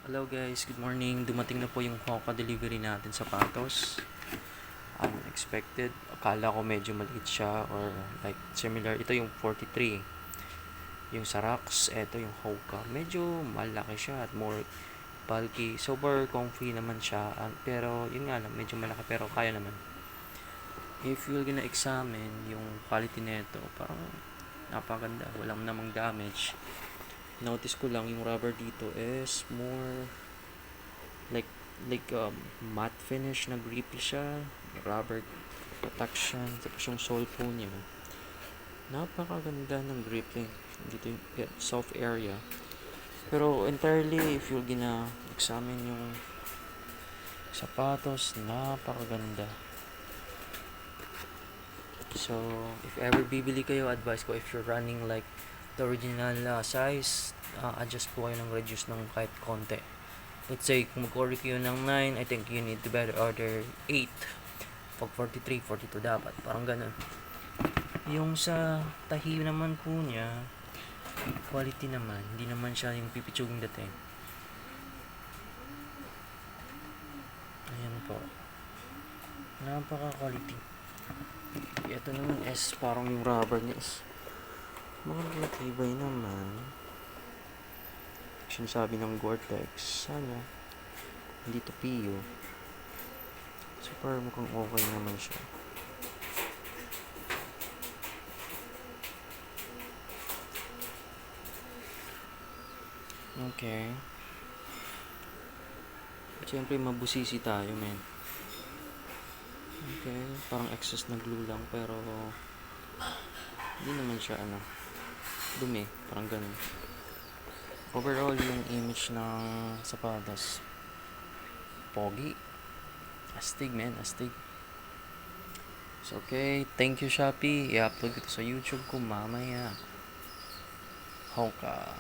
Hello guys, good morning. Dumating na po yung Hoka delivery natin sa Patos. Unexpected. Akala ko medyo maliit siya or like similar. Ito yung 43. Yung Sarax, ito yung Hoka. Medyo malaki siya at more bulky. Super comfy naman siya. Pero yun nga lang, medyo malaki pero kaya naman. If you're gonna examine yung quality nito, parang napaganda. Walang namang damage. Notice ko lang yung rubber dito is more like matte finish na grippy siya, rubber protection, tapos yung sole po niya napakaganda ng gripping dito yung soft area. Pero entirely if you're gonna examine yung sapatos, napakaganda. So if ever bibili kayo, advice ko if you're running like the original size, adjust po kayo ng reduce ng kahit konti. Let's say, kung mag-order kayo ng 9, I think you need to better order 8. Pag 43, 42 dapat. Parang ganun. Yung sa tahi naman po niya, quality naman. Hindi naman siya yung pipitsuging dating. Ayan po. Napaka-quality. Ito naman is parang yung rubber niya is mga matibay naman. Sinasabi ng Gore-Tex, sana hindi to PU. Super mukhang okay naman siya. Okay. Siyempre mabusisi tayo, men. Okay, parang excess na glue lang pero hindi naman siya dumi, parang ganun. Overall, yung image ng sapatos, pogi. Astig, man. Astig. So, okay. Thank you, Shopee. I-upload ko to sa YouTube ko mamaya. Hoka.